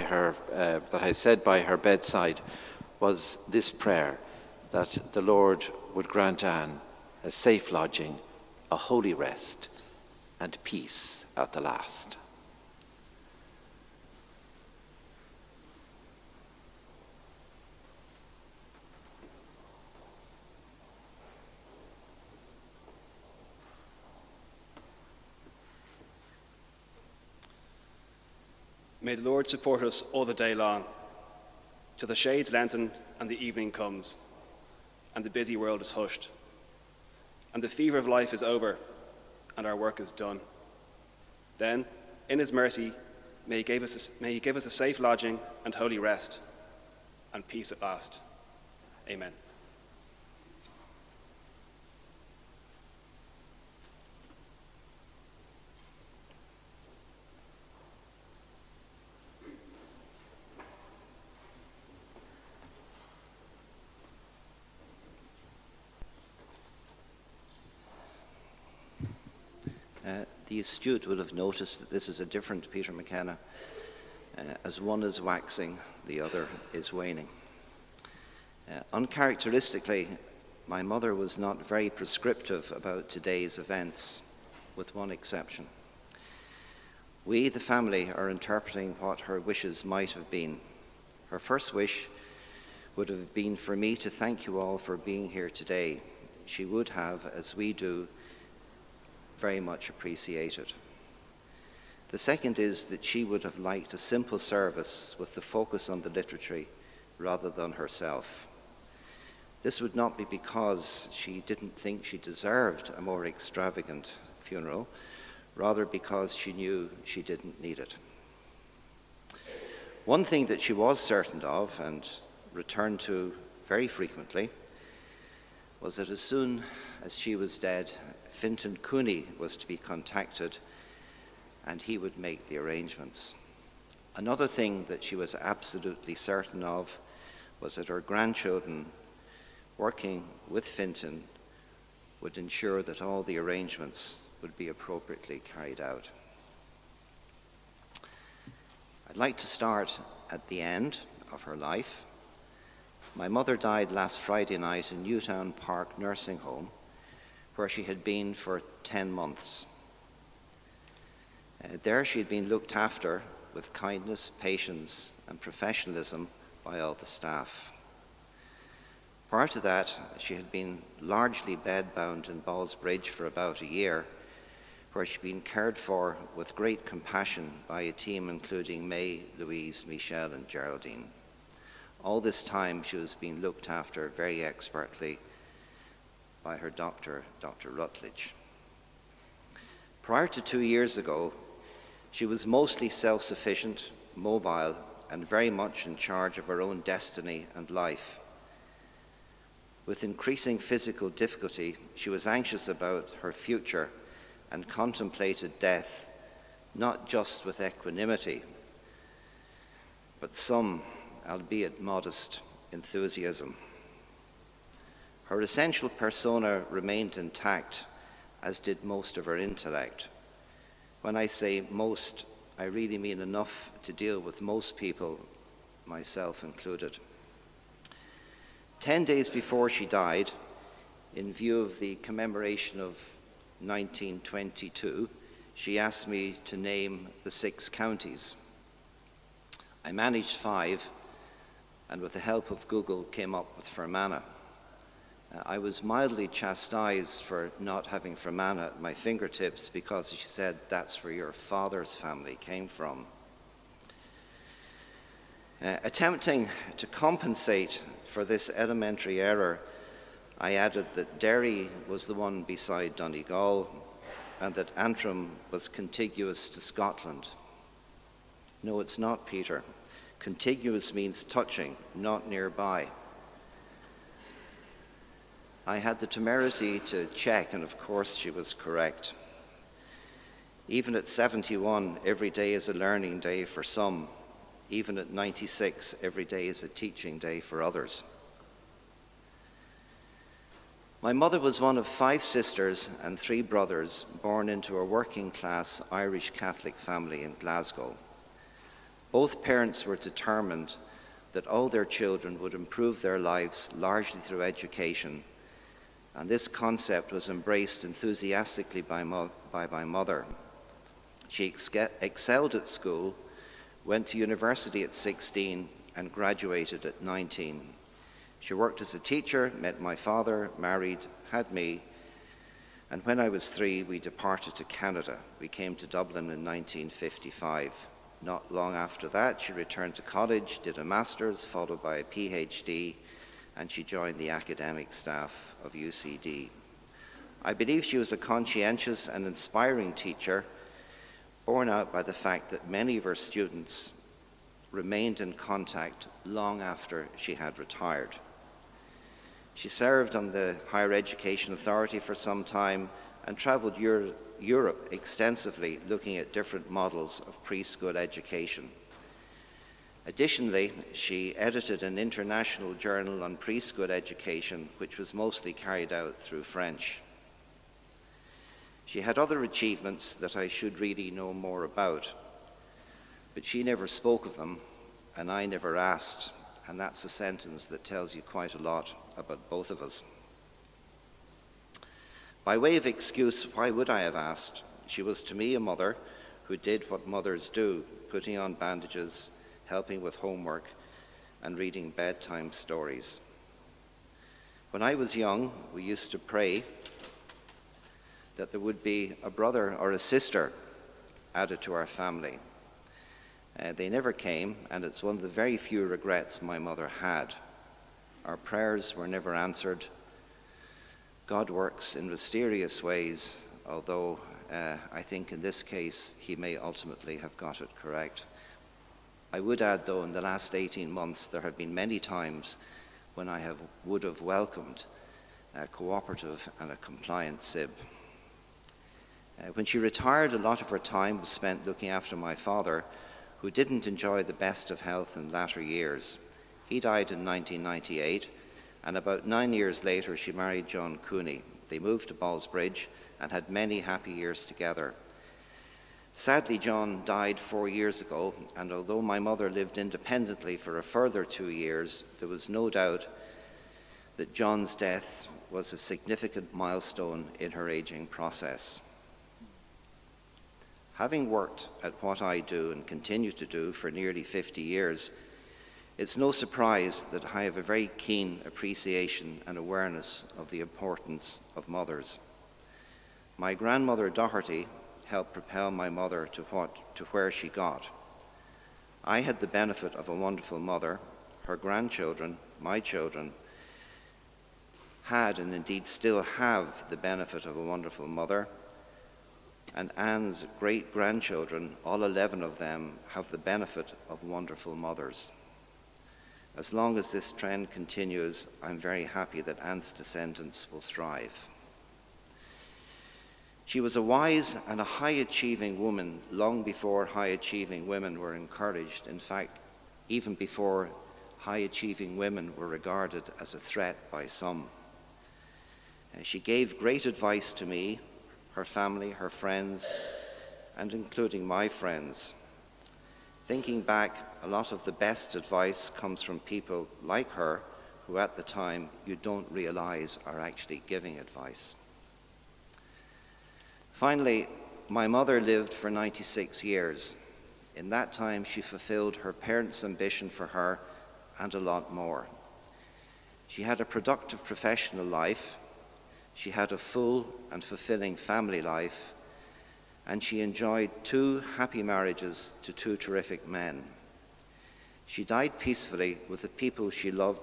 that I said by her bedside was this prayer, that the Lord would grant Anne a safe lodging, a holy rest, and peace at the last. May the Lord support us all the day long, till the shades lengthen and the evening comes, and the busy world is hushed, and the fever of life is over, and our work is done. Then, in his mercy, may he give us a safe lodging and holy rest, and peace at last. Amen. The astute will have noticed that this is a different Peter McKenna. As one is waxing, the other is waning. Uncharacteristically, my mother was not very prescriptive about today's events, with one exception. We, the family, are interpreting what her wishes might have been. Her first wish would have been for me to thank you all for being here today. She would have, as we do, very much appreciated. The second is that she would have liked a simple service with the focus on the liturgy rather than herself. This would not be because she didn't think she deserved a more extravagant funeral, rather because she knew she didn't need it. One thing that she was certain of and returned to very frequently was that as soon as she was dead, Fintan Cooney was to be contacted and he would make the arrangements. Another thing that she was absolutely certain of was that her grandchildren, working with Fintan, would ensure that all the arrangements would be appropriately carried out. I'd like to start at the end of her life. My mother died last Friday night in Newtown Park Nursing Home, where she had been for 10 months. There she had been looked after with kindness, patience, and professionalism by all the staff. Prior to that, she had been largely bedbound in Ballsbridge for about a year, where she'd been cared for with great compassion by a team including May, Louise, Michelle, and Geraldine. All this time, she was being looked after very expertly by her doctor, Dr. Rutledge. Prior to 2 years ago, she was mostly self-sufficient, mobile, and very much in charge of her own destiny and life. With increasing physical difficulty, she was anxious about her future and contemplated death, not just with equanimity, but some, albeit modest, enthusiasm. Her essential persona remained intact, as did most of her intellect. When I say most, I really mean enough to deal with most people, myself included. 10 days before she died, in view of the commemoration of 1922, she asked me to name the 6 counties. I managed 5, and with the help of Google came up with Fermanagh. I was mildly chastised for not having Fermanagh at my fingertips because she said that's where your father's family came from. Attempting to compensate for this elementary error, I added that Derry was the one beside Donegal and that Antrim was contiguous to Scotland. No, it's not, Peter. Contiguous means touching, not nearby. I had the temerity to check, and of course she was correct. Even at 71, every day is a learning day for some. Even at 96, every day is a teaching day for others. My mother was one of 5 sisters and 3 brothers born into a working-class Irish Catholic family in Glasgow. Both parents were determined that all their children would improve their lives largely through education, and this concept was embraced enthusiastically by my mother. She excelled at school, went to university at 16, and graduated at 19. She worked as a teacher, met my father, married, had me, and when I was 3, we departed to Canada. We came to Dublin in 1955. Not long after that, she returned to college, did a master's, followed by a PhD, and she joined the academic staff of UCD. I believe she was a conscientious and inspiring teacher, borne out by the fact that many of her students remained in contact long after she had retired. She served on the Higher Education Authority for some time and traveled Europe extensively, looking at different models of preschool education. Additionally, she edited an international journal on preschool education, which was mostly carried out through French. She had other achievements that I should really know more about, but she never spoke of them, and I never asked, and that's a sentence that tells you quite a lot about both of us. By way of excuse, why would I have asked? She was to me a mother who did what mothers do, putting on bandages, helping with homework, and reading bedtime stories. When I was young, we used to pray that there would be a brother or a sister added to our family. They never came, and it's one of the very few regrets my mother had. Our prayers were never answered. God works in mysterious ways, although I think in this case he may ultimately have got it correct. I would add, though, in the last 18 months there have been many times when I would have welcomed a cooperative and a compliant SIB. When she retired, a lot of her time was spent looking after my father, who didn't enjoy the best of health in latter years. He died in 1998, and about 9 years later she married John Cooney. They moved to Ballsbridge and had many happy years together. Sadly, John died 4 years ago, and although my mother lived independently for a further 2 years, there was no doubt that John's death was a significant milestone in her aging process. Having worked at what I do and continue to do for nearly 50 years, it's no surprise that I have a very keen appreciation and awareness of the importance of mothers. My grandmother Doherty helped propel my mother to where she got. I had the benefit of a wonderful mother. Her grandchildren, my children, had and indeed still have the benefit of a wonderful mother. And Anne's great-grandchildren, all 11 of them, have the benefit of wonderful mothers. As long as this trend continues, I'm very happy that Anne's descendants will thrive. She was a wise and a high-achieving woman long before high-achieving women were encouraged. In fact, even before high-achieving women were regarded as a threat by some. She gave great advice to me, her family, her friends, and including my friends. Thinking back, a lot of the best advice comes from people like her who at the time you don't realize are actually giving advice. Finally, my mother lived for 96 years. In that time, she fulfilled her parents' ambition for her and a lot more. She had a productive professional life. She had a full and fulfilling family life, and she enjoyed 2 happy marriages to 2 terrific men. She died peacefully with the people she loved